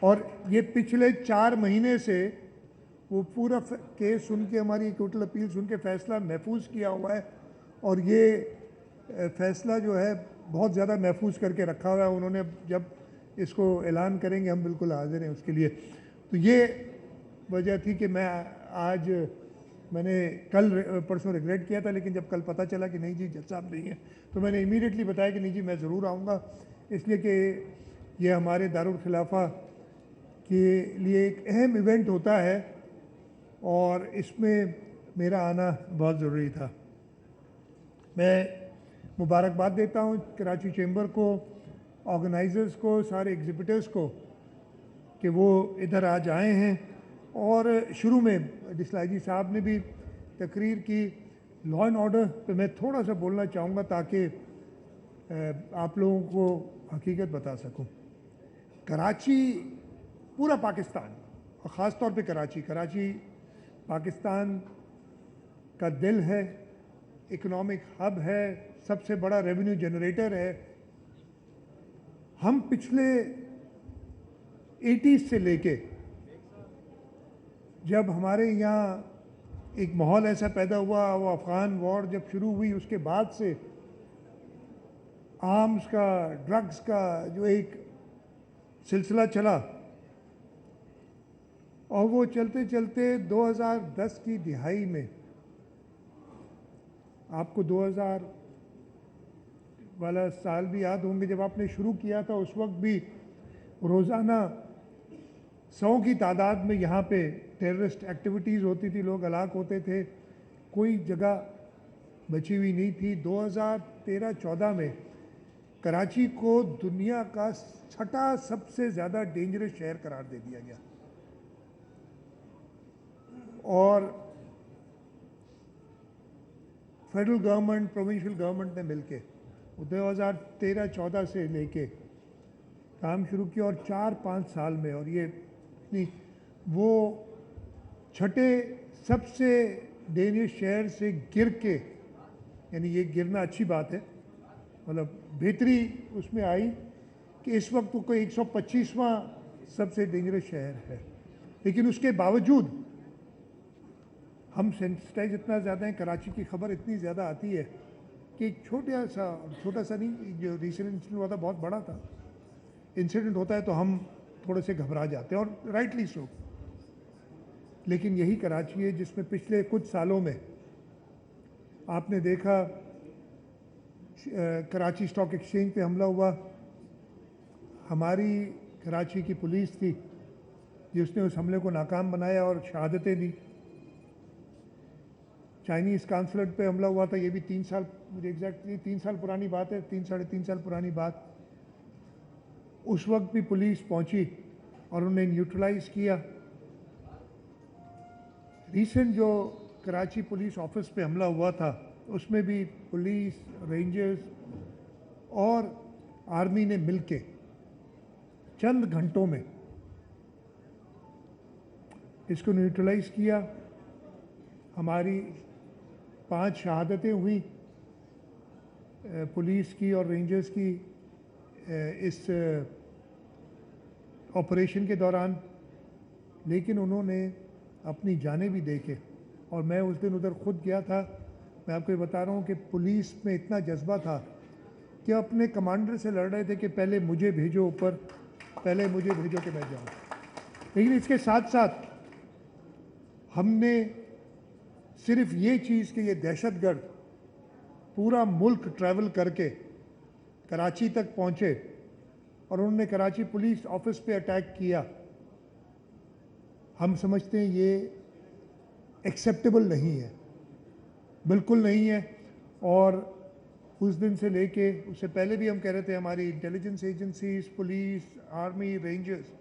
और ये पिछले 4 महीने से वो पूरा केस सुन के, हमारी कोर्टल अपील सुन के फैसला महफूज किया हुआ है। और ये फैसला जो है बहुत ज़्यादा महफूज करके रखा हुआ है उन्होंने। जब इसको ऐलान करेंगे हम बिल्कुल हाजिर हैं उसके लिए। तो ये वजह थी कि मैंने कल परसों रिग्रेट किया था, लेकिन जब कल पता चला कि नहीं जी जज साहब नहीं है, तो मैंने इमीडिएटली बताया कि नहीं जी मैं ज़रूर आऊँगा, इसलिए कि ये हमारे दारुल खिलाफा के लिए एक अहम इवेंट होता है और इसमें मेरा आना बहुत ज़रूरी था। मैं मुबारकबाद देता हूँ कराची चैम्बर को, ऑर्गेनाइजर्स को, सारे एग्जिबिटर्स को कि वो इधर आज आए हैं। और शुरू में डिसलाइजी साहब ने भी तकरीर की। लॉ एंड ऑर्डर पे मैं थोड़ा सा बोलना चाहूँगा ताकि आप लोगों को हकीकत बता सकूँ। कराची, पूरा पाकिस्तान और ख़ास तौर पे कराची पाकिस्तान का दिल है, इकोनॉमिक हब है, सबसे बड़ा रेवेन्यू जनरेटर है। हम पिछले 80s से लेके जब हमारे यहाँ एक माहौल ऐसा पैदा हुआ, वो अफ़गान वॉर जब शुरू हुई उसके बाद से आर्म्स का, ड्रग्स का जो एक सिलसिला चला, और वो चलते चलते 2010 की दिहाई में, आपको 2000 वाला साल भी याद होंगे जब आपने शुरू किया था, उस वक्त भी रोज़ाना 100 की तादाद में यहाँ पे टेररिस्ट एक्टिविटीज़ होती थी, लोग हलाक होते थे, कोई जगह बची हुई नहीं थी। 2013-14 में कराची को दुनिया का 6ठा सबसे ज़्यादा डेंजरस शहर करार दे दिया गया। और फेडरल गवर्नमेंट, प्रोविंशियल गवर्नमेंट ने मिलके 2013-14 से लेके काम शुरू किया और 4-5 साल में, और ये वो 6ठे सबसे डेंजरस शहर से गिर के, यानी ये गिरना अच्छी बात है, मतलब बेहतरी उसमें आई कि इस वक्त वो कोई 125वां सबसे डेंजरस शहर है। लेकिन उसके बावजूद हम सेंसिटाइज इतना ज़्यादा हैं, कराची की खबर इतनी ज़्यादा आती है कि एक छोटा सा नहीं, जो रिसेंट इंसिडेंट हुआ था बहुत बड़ा था, इंसिडेंट होता है तो हम थोड़े से घबरा जाते हैं, और राइटली सो। लेकिन यही कराची है जिसमें पिछले कुछ सालों में आपने देखा कराची स्टॉक एक्सचेंज पे हमला हुआ, हमारी कराची की पुलिस थी जिसने उस हमले को नाकाम बनाया और शहादतें दी। चाइनीज़ कांसुलेट पे हमला हुआ था, ये भी 3 साल, मुझे एग्जैक्टली 3 साल पुरानी बात है, 3-3.5 साल पुरानी बात। उस वक्त भी पुलिस पहुंची और उन्हें न्यूट्रलाइज किया। रिसेंट जो कराची पुलिस ऑफिस पे हमला हुआ था उसमें भी पुलिस, रेंजर्स और आर्मी ने मिलके चंद घंटों में इसको न्यूट्रलाइज किया। हमारी 5 शहादतें हुई पुलिस की और रेंजर्स की इस ऑपरेशन के दौरान, लेकिन उन्होंने अपनी जानें भी देखे। और मैं उस दिन उधर खुद गया था। मैं आपको ये बता रहा हूँ कि पुलिस में इतना जज्बा था कि अपने कमांडर से लड़ रहे थे कि पहले मुझे भेजो ऊपर, पहले मुझे भेजो कि मैं जाऊँ। लेकिन इसके साथ साथ हमने सिर्फ ये चीज़ कि ये दहशतगर्द पूरा मुल्क ट्रैवल करके कराची तक पहुँचे और उन्होंने कराची पुलिस ऑफिस पे अटैक किया, हम समझते हैं ये एक्सेप्टेबल नहीं है, बिल्कुल नहीं है। और उस दिन से लेके उससे पहले भी हम कह रहे थे, हमारी intelligence agencies, police, army, rangers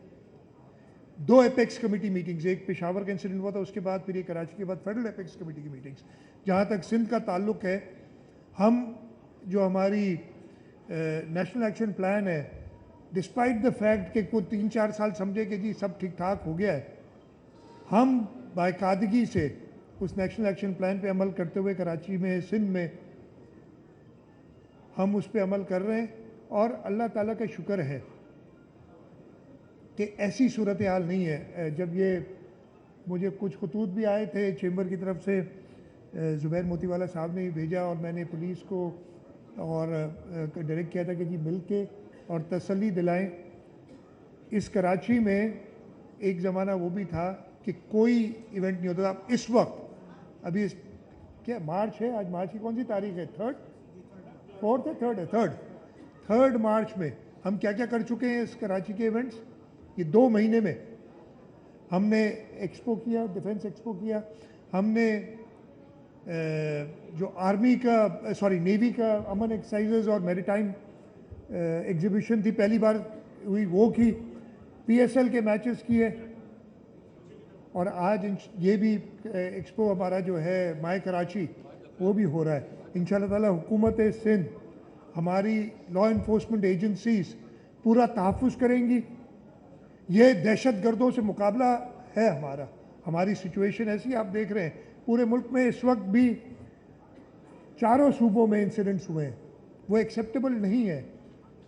2 apex committee meetings, एक पेशावर का इंसिडेंट हुआ था, उसके बाद फिर ये कराची के बाद फेडरल एपेक्स कमेटी की मीटिंग्स। जहाँ तक सिंध का ताल्लुक है, हम जो हमारी नेशनल एक्शन प्लान है, डिस्पाइट द फैक्ट कि कोई 3-4 साल समझे कि जी सब ठीक ठाक हो गया है, हम बाकायदगी से उस नेशनल एक्शन प्लान पे अमल करते हुए कराची में, सिंध में हम उस पे अमल कर रहे हैं। और अल्लाह ताला का शुक्र है कि ऐसी सूरत हाल नहीं है। जब ये मुझे कुछ खतूत भी आए थे चेंबर की तरफ से, ज़ुबैर मोतीवाला साहब ने ही भेजा और मैंने पुलिस को और डायरेक्ट किया था कि जी मिल के और तसल्ली दिलाएं। इस कराची में एक ज़माना वो भी था कि कोई इवेंट नहीं होता था। इस वक्त अभी क्या मार्च है, आज मार्च की कौन सी तारीख है? 3rd मार्च में हम क्या क्या कर चुके हैं इस कराची के इवेंट्स। ये 2 महीने में हमने एक्सपो किया, डिफेंस एक्सपो किया, हमने जो आर्मी का नेवी का अमन एक्सरसाइजेज और मैरीटाइम एग्जीबिशन थी, पहली बार हुई, वो की, PSL के मैचेस किए। और आज ये भी एक्सपो हमारा जो है माय कराची वो भी हो रहा है। इंशाल्लाह ताला हुकूमत सिंध, हमारी लॉ इन्फोर्समेंट एजेंसीज पूरा तहफ़्फ़ुज़ करेंगी। ये दहशत गर्दों से मुकाबला है हमारा। हमारी सिचुएशन ऐसी आप देख रहे हैं, पूरे मुल्क में इस वक्त भी 4 सूबों में इंसिडेंट्स हुए हैं, वो एक्सेप्टेबल नहीं है।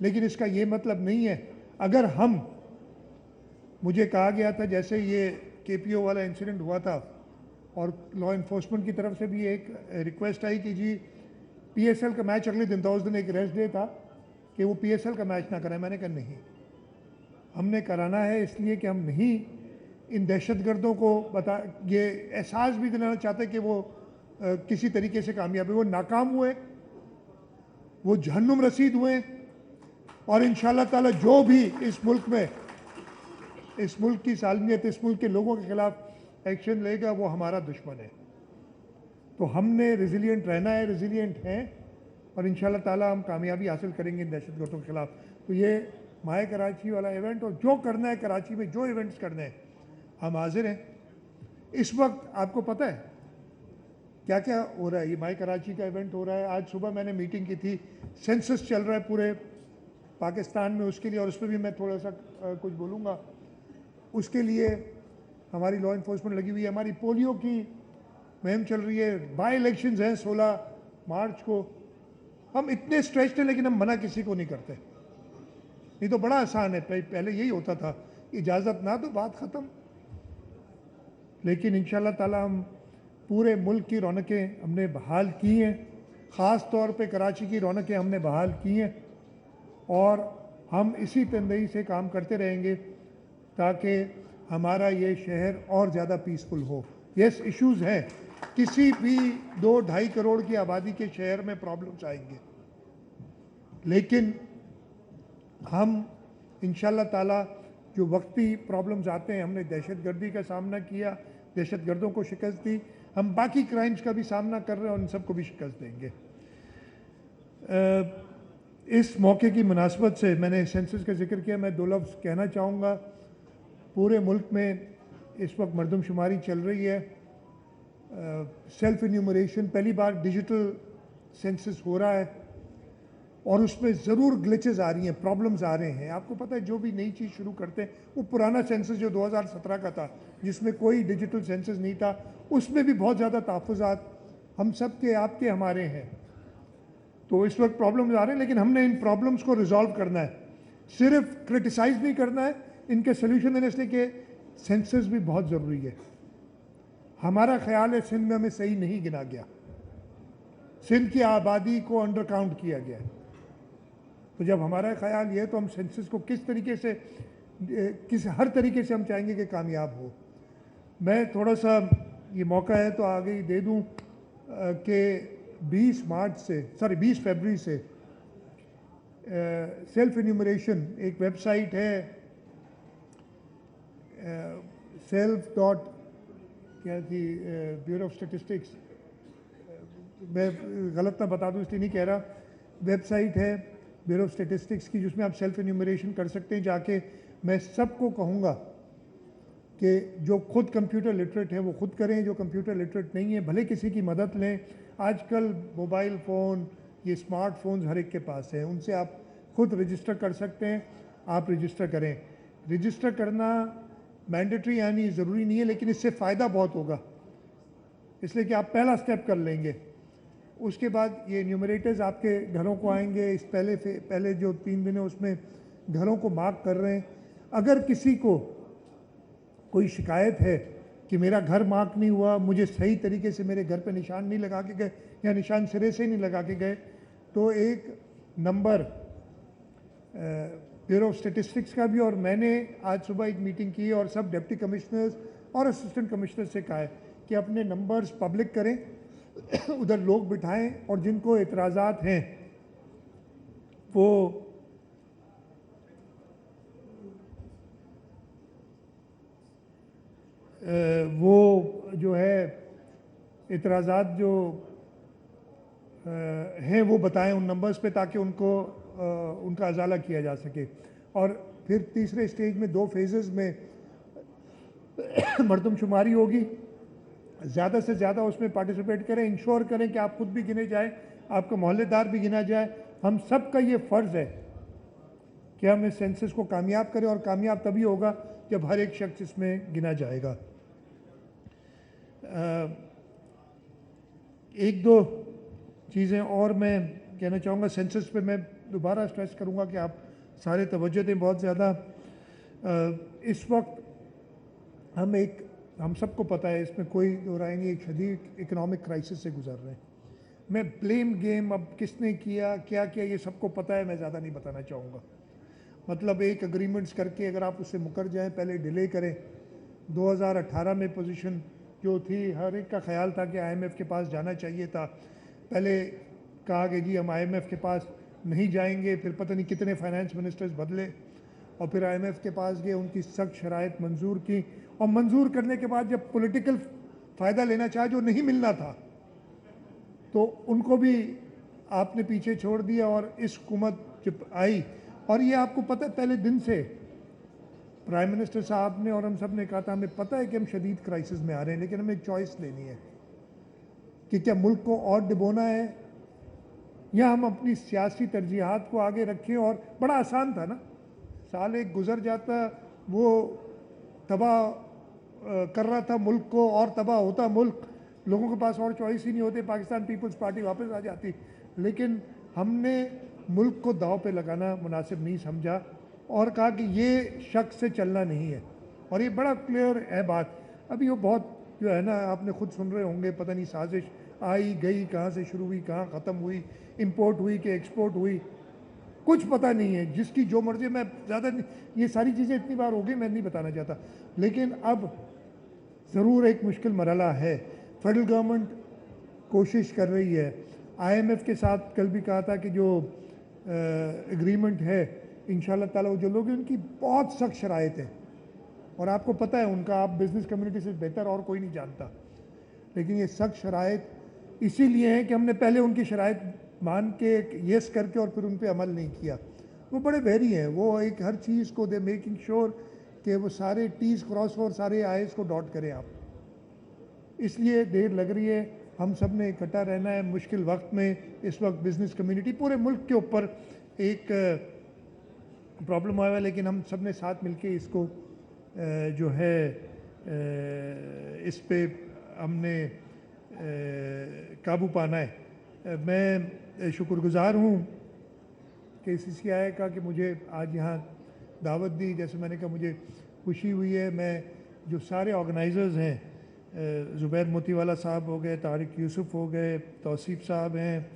लेकिन इसका ये मतलब नहीं है, अगर हम, मुझे कहा गया था जैसे ये KPO वाला इंसिडेंट हुआ था और लॉ इन्फोर्समेंट की तरफ से भी एक रिक्वेस्ट आई कि जी PSL का मैच अगले दिन था, उस दिन एक रेस्ट डे था, कि वो PSL का मैच ना कराएं। मैंने कहा नहीं, हमने कराना है, इसलिए कि हम नहीं इन दहशतगर्दों को ये एहसास भी दिलाना चाहते कि वो किसी तरीके से कामयाब है। वो नाकाम हुए, वो जहन्नुम रसीद हुए। और इंशाल्लाह ताला जो भी इस मुल्क में, इस मुल्क की सालमियत, इस मुल्क के लोगों के खिलाफ एक्शन लेगा, वो हमारा दुश्मन है। तो हमने रेजिलिएंट रहना है, रेजिलिएंट हैं, और इंशाल्लाह ताला हम कामयाबी हासिल करेंगे इन दहशतगर्दों के खिलाफ। तो ये माय कराची वाला इवेंट, और जो करना है कराची में, जो इवेंट्स करने हैं, हम हाजिर हैं। इस वक्त आपको पता है क्या क्या हो रहा है? ये माय कराची का इवेंट हो रहा है। आज सुबह मैंने मीटिंग की थी, सेंसस चल रहा है पूरे पाकिस्तान में, उसके लिए, और उस पर भी मैं थोड़ा सा कुछ बोलूँगा। उसके लिए हमारी लॉ इन्फोर्समेंट लगी हुई है, हमारी पोलियो की मुहिम चल रही है, बाई इलेक्शंस हैं 16 मार्च को। हम इतने स्ट्रेस्ड हैं, लेकिन हम मना किसी को नहीं करते। नहीं तो बड़ा आसान है, पहले यही होता था, इजाज़त ना तो बात ख़त्म। लेकिन इंशाल्लाह ताला हम पूरे मुल्क की रौनकें हमने बहाल की हैं, ख़ास तौर पे कराची की रौनकें हमने बहाल की हैं, और हम इसी तंदई से काम करते रहेंगे ताकि हमारा ये शहर और ज़्यादा पीसफुल हो। यस, इश्यूज़ हैं, किसी भी 2-2.5 करोड़ की आबादी के शहर में प्रॉब्लम्स आएंगे, लेकिन हम इंशाल्लाह ताला जो वक्ती प्रॉब्लम्स आते हैं, हमने दहशतगर्दी का सामना किया, दहशतगर्दों को शिकस्त दी, हम बाकी क्राइम्स का भी सामना कर रहे हैं और उन सबको भी शिकस्त देंगे। इस मौके की मुनासबत से मैंने सेंसस का जिक्र किया, मैं 2 लफ्ज़ कहना चाहूँगा। पूरे मुल्क में इस वक्त मरदमशुमारी चल रही है, सेल्फ इन्यूमरेशन, पहली बार डिजिटल सेंसस हो रहा है, और उसमें ज़रूर ग्लिचेस आ रही हैं, प्रॉब्लम्स आ रहे हैं। आपको पता है, जो भी नई चीज़ शुरू करते हैं, वो पुराना सेंसस जो 2017 का था, जिसमें कोई डिजिटल सेंसस नहीं था, उसमें भी बहुत ज़्यादा तहफ़्फ़ुज़ात हम सब के, आपके, हमारे हैं। तो इस वक्त प्रॉब्लम्स आ रहे हैं, लेकिन हमने इन प्रॉब्लम्स को रिजॉल्व करना है, सिर्फ क्रिटिसाइज़ नहीं करना है, इनके सोल्यूशन देने, इसलिए कि सेंसस भी बहुत ज़रूरी है। हमारा ख्याल है सिंध में हमें सही नहीं गिना गया, सिंध की आबादी को अंडर काउंट किया गया है। तो जब हमारा ख्याल ये है, तो हम सेंसस को किस तरीके से, हर तरीके से हम चाहेंगे कि कामयाब हो। मैं थोड़ा सा, ये मौका है तो आगे ही दे दूं कि 20 फरवरी से सेल्फ इन्यूमरेशन एक वेबसाइट है, क्या थी, ब्यूरो ऑफ स्टैटिस्टिक्स, मैं गलत ना बता दूं इसलिए नहीं कह रहा, वेबसाइट है ब्यूरो ऑफ स्टैटिस्टिक्स की, जिसमें आप सेल्फ इन्यूमरेशन कर सकते हैं। जाके मैं सबको कहूँगा कि जो खुद कंप्यूटर लिटरेट हैं वो खुद करें, जो कंप्यूटर लिटरेट नहीं है भले किसी की मदद लें। आजकल मोबाइल फ़ोन, ये स्मार्टफोन्स हर एक के पास है, उनसे आप खुद रजिस्टर कर सकते हैं, आप रजिस्टर करें। रजिस्टर करना मैंडेटरी यानी ज़रूरी नहीं है, लेकिन इससे फ़ायदा बहुत होगा, इसलिए कि आप पहला स्टेप कर लेंगे। उसके बाद ये न्यूमरेटर्स आपके घरों को आएंगे। इस पहले जो 3 दिन है उसमें घरों को मार्क कर रहे हैं। अगर किसी को कोई शिकायत है कि मेरा घर मार्क नहीं हुआ, मुझे सही तरीके से मेरे घर पे निशान नहीं लगा के गए या निशान सिरे से नहीं लगा के गए, तो एक नंबर ब्यूरो ऑफ स्टैटिस्टिक्स का भी, और मैंने आज सुबह एक मीटिंग की और सब डिप्टी कमिश्नर्स और असिस्टेंट कमिश्नर से कहा है कि अपने नंबर्स पब्लिक करें, उधर लोग बिठाएं और जिनको एतराज़ात हैं वो जो है एतराज़ात जो हैं वो बताएं उन नंबर्स पे, ताकि उनको उनका अजाला किया जा सके। और फिर तीसरे स्टेज में 2 फेजेस में मरदमशुमारी होगी। ज़्यादा से ज़्यादा उसमें पार्टिसिपेट करें, इंश्योर करें कि आप खुद भी गिने जाए, आपका मोहल्लेदार भी गिना जाए। हम सब का ये फ़र्ज़ है कि हम इस सेंसस को कामयाब करें, और कामयाब तभी होगा जब हर एक शख्स इसमें गिना जाएगा। 1-2 चीज़ें और मैं कहना चाहूँगा। सेंसस पे मैं दोबारा स्ट्रेस करूँगा कि आप सारे तवज्जो दें बहुत ज़्यादा। इस वक्त हम सबको पता है, इसमें कोई दो राय नहीं, एक शदीद इकोनॉमिक क्राइसिस से गुजर रहे हैं। मैं ब्लेम गेम अब किसने किया क्या किया ये सबको पता है, मैं ज़्यादा नहीं बताना चाहूँगा। मतलब एक एग्रीमेंट्स करके अगर आप उससे मुकर जाएं, पहले डिले करें। 2018 में पोजीशन जो थी, हर एक का ख्याल था कि IMF के पास जाना चाहिए था। पहले कहा कि जी हम IMF के पास नहीं जाएंगे, फिर पता नहीं कितने फाइनेंस मिनिस्टर्स बदले और फिर IMF के पास गए, उनकी सख्त शराइत मंजूर की, और मंजूर करने के बाद जब पॉलिटिकल फ़ायदा लेना चाहा जो नहीं मिलना था, तो उनको भी आपने पीछे छोड़ दिया। और इस हुकूमत जब आई, और ये आपको पता है पहले दिन से प्राइम मिनिस्टर साहब ने और हम सब ने कहा था, हमें पता है कि हम शदीद क्राइसिस में आ रहे हैं, लेकिन हमें एक चॉइस लेनी है कि क्या मुल्क को और डुबोना है या हम अपनी सियासी तरजीहात को आगे रखें। और बड़ा आसान था ना, साल एक गुजर जाता, वो तबाह कर रहा था मुल्क को और तबाह होता मुल्क, लोगों के पास और चॉइस ही नहीं होते, पाकिस्तान पीपल्स पार्टी वापस आ जाती। लेकिन हमने मुल्क को दाव पे लगाना मुनासिब नहीं समझा और कहा कि ये शक से चलना नहीं है। और ये बड़ा क्लियर है बात। अभी वो बहुत जो है ना, आपने खुद सुन रहे होंगे, पता नहीं साजिश आई गई, कहाँ से शुरू हुई, कहाँ ख़त्म हुई, इंपोर्ट हुई कि एक्सपोर्ट हुई, कुछ पता नहीं है। जिसकी जो मर्जी, मैं ज़्यादा ये सारी चीज़ें इतनी बार हो गई, मैं नहीं बताना चाहता। लेकिन अब ज़रूर एक मुश्किल मरहला है। फेडरल गवर्नमेंट कोशिश कर रही है। IMF के साथ कल भी कहा था कि जो एग्रीमेंट है इंशाल्लाह ताला वो जो लोग हैं उनकी बहुत सख्त शराइत है, और आपको पता है उनका, आप बिज़नेस कम्युनिटी से बेहतर और कोई नहीं जानता। लेकिन ये सख्त शराइत इसीलिए हैं कि हमने पहले उनकी शराइत मान के येस करके और फिर उन पर अमल नहीं किया। वो बड़े वेरी हैं, वो एक हर चीज़ को दे मेकिंग श्योर कि वो सारे टीज़ क्रॉस और सारे आईज़ को डॉट करें आप। इसलिए देर लग रही है। हम सब ने इकट्ठा रहना है मुश्किल वक्त में। इस वक्त बिज़नेस कम्युनिटी पूरे मुल्क के ऊपर एक प्रॉब्लम आया है, लेकिन हम सब ने साथ मिलके इसको जो है इस पे हमने काबू पाना है। मैं शुक्रगुज़ार हूँ कि CCI का कि मुझे आज यहाँ दावत दी। जैसे मैंने कहा, मुझे खुशी हुई है। मैं जो सारे ऑर्गेनाइज़र्स हैं, ज़ुबैर मोतीवाला साहब हो गए, तारिक यूसुफ हो गए, तौसीफ़ साहब हैं,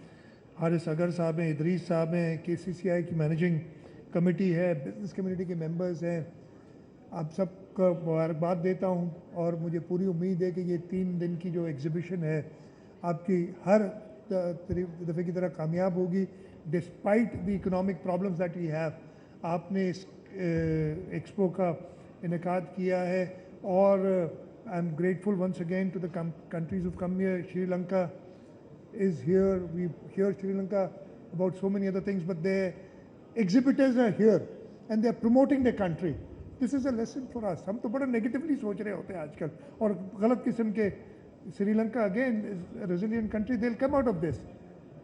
हारिस अगर साहब हैं, इदरीस साहब हैं, KCCI की मैनेजिंग कमेटी है, बिज़नेस कम्युनिटी के मेंबर्स हैं, आप सबका मुबारकबाद देता हूँ। और मुझे पूरी उम्मीद है कि ये 3 दिन की जो एग्ज़िबिशन है आपकी हर दफ़े की तरह कामयाब होगी। Despite the economic problems that we have, आपने इस एक्सपो का इनेकाद किया है। और I am grateful once again to the countries who've come here. Sri Lanka is here. We hear Sri Lanka about so many other things, but their exhibitors are here and they're promoting their country. This is a lesson for us. हम तो बड़ा negatively सोच रहे होते हैं आजकल, और गलत किस्म के। Sri Lanka again is resilient country, they will come out of this.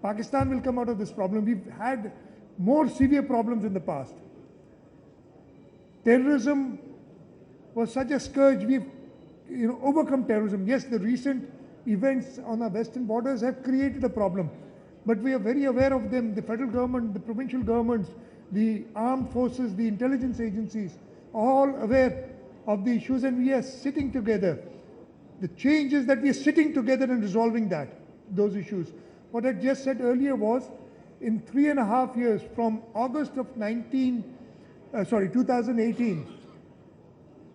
Pakistan will come out of this problem. We've had more severe problems in the past. Terrorism was such a scourge. We've overcome terrorism. Yes, the recent events on our western borders have created a problem, but we are very aware of them. The federal government, the provincial governments, the armed forces, the intelligence agencies, all aware of the issues, and we are sitting together. The change is that we are sitting together and resolving those issues. What I just said earlier was, in 3.5 years, from August of 2018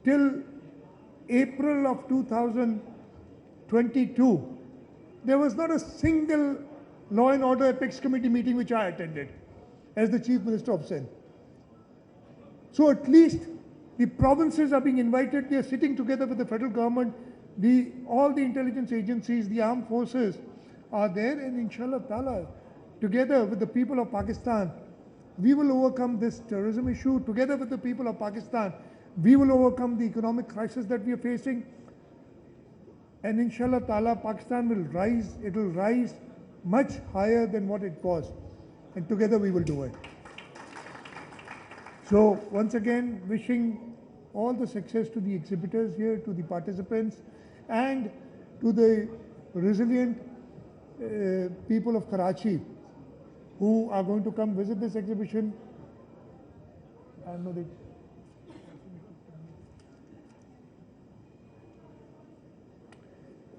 till April of 2022, there was not a single Law and Order Apex Committee meeting which I attended as the Chief Minister of Sindh. So at least the provinces are being invited. They are sitting together with the federal government. All the intelligence agencies, the armed forces are there, and inshallah ta'ala, together with the people of Pakistan, we will overcome this terrorism issue. Together with the people of Pakistan, we will overcome the economic crisis that we are facing. And inshallah ta'ala, Pakistan will rise. It will rise much higher than what it was. And together we will do it. So once again, wishing all the success to the exhibitors here, to the participants, and to the resilient people of Karachi who are going to come visit this exhibition. I know they.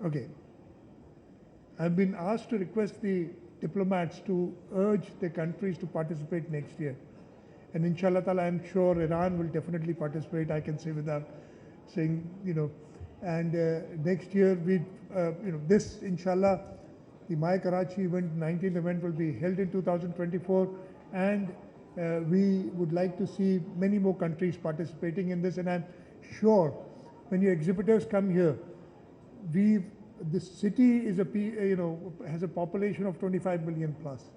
Okay. I've been asked to request the diplomats to urge the countries to participate next year. And inshallah ta'ala, I'm sure Iran will definitely participate, I can say without saying, and next year, this inshallah, the My Karachi event, 19th event, will be held in 2024, and we would like to see many more countries participating in this. And I'm sure when your exhibitors come here, this city is has a population of 25 million plus.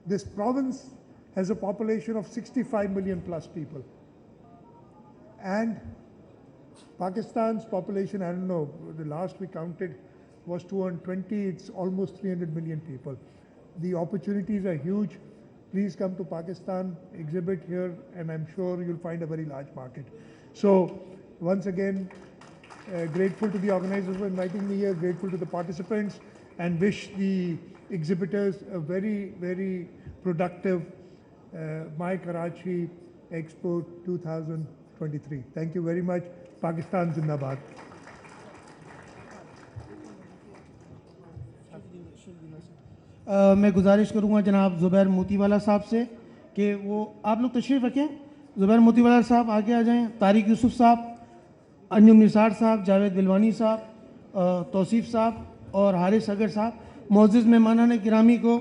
This province has a population of 65 million plus people. And Pakistan's population, I don't know, the last we counted was 220, it's almost 300 million people. The opportunities are huge. Please come to Pakistan, exhibit here, and I'm sure you'll find a very large market. So once again, grateful to the organizers for inviting me here, grateful to the participants, and wish the exhibitors a very, very productive My Karachi Expo 2023. Thank you very much. Pakistan Zindabad. मैं गुजारिश करूंगा जनाब ज़ुबैर मोतीवाला साहब से कि वो आप लोग तशरीफ़ रखें। ज़ुबैर मोतीवाला साहब आगे आ जाएं। तारिक यूसुफ साहब, अंजुम निसार साहब, जावेद बिलवानी साहब, तौसीफ़ साहब और हारिस अगर साहब। मोअज़्ज़िज़ मेहमानान गिरामी को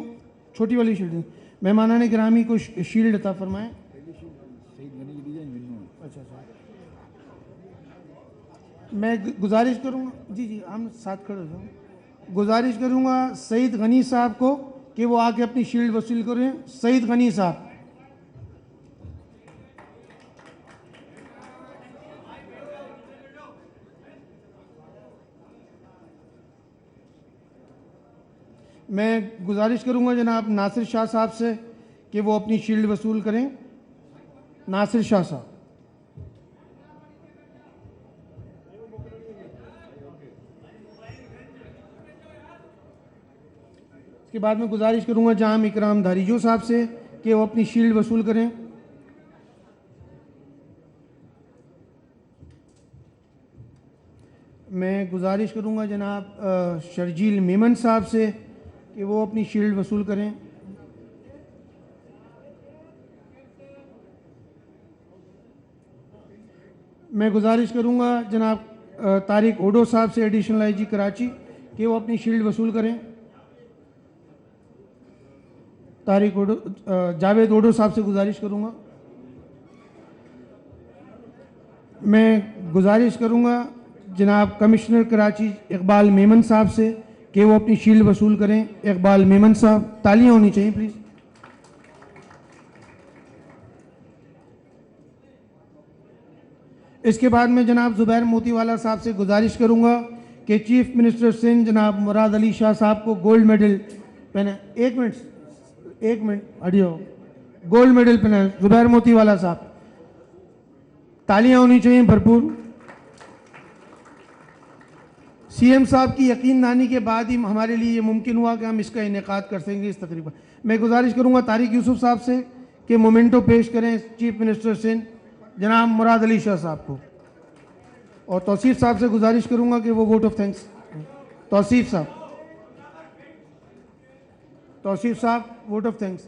छोटी वाली शील्ड, मेहमानान गिरामी को शील्ड अता फरमाएँ। अच्छा, मैं गुजारिश करूँगा, जी हम साथ खड़े हो जाऊँ। गुजारिश करूँगा सईद गनी साहब को कि वो आके अपनी शील्ड वसूल करें। सईद गनी साहब। मैं गुजारिश करूँगा जनाब नासिर शाह साहब से कि वो अपनी शील्ड वसूल करें। नासिर शाह साहब। इसके बाद में गुजारिश करूँगा जाम इकराम धारीजो साहब से कि वो अपनी शील्ड वसूल करें। मैं गुजारिश करूँगा जनाब शर्जील मेमन साहब से कि वो अपनी शील्ड वसूल करें। मैं गुजारिश करूँगा जनाब तारिक ओडो साहब से, एडिशनल आईजी कराची, कि वो अपनी शील्ड वसूल करें। तारिक ओडो, जावेद ओडो साहब से गुजारिश करूँगा। मैं गुजारिश करूँगा जनाब कमिश्नर कराची इकबाल मेमन साहब से कि वो अपनी शील्ड वसूल करें। इकबाल मेमन साहब, तालियां होनी चाहिए प्लीज़। इसके बाद मैं जनाब ज़ुबैर मोतीवाला साहब से गुजारिश करूंगा कि चीफ मिनिस्टर सिंध जनाब मुराद अली शाह साहब को गोल्ड मेडल पहने। एक मिनट हटियो, गोल्ड मेडल पहने ज़ुबैर मोतीवाला साहब। तालियां होनी चाहिए भरपूर। सीएम साहब की यकीनदानी के बाद ही हमारे लिए ये मुमकिन हुआ कि हम इसका इनेकाद कर सकेंगे इस तकरीब पर। मैं गुजारिश करूंगा तारिक यूसुफ साहब से कि मोमेंटो पेश करें चीफ मिनिस्टर सिंध जनाब मुराद अली शाह साहब को, और तौसीफ साहब से गुजारिश करूंगा कि वो वोट ऑफ थैंक्स। तौसीफ साहब वोट ऑफ थैंक्स।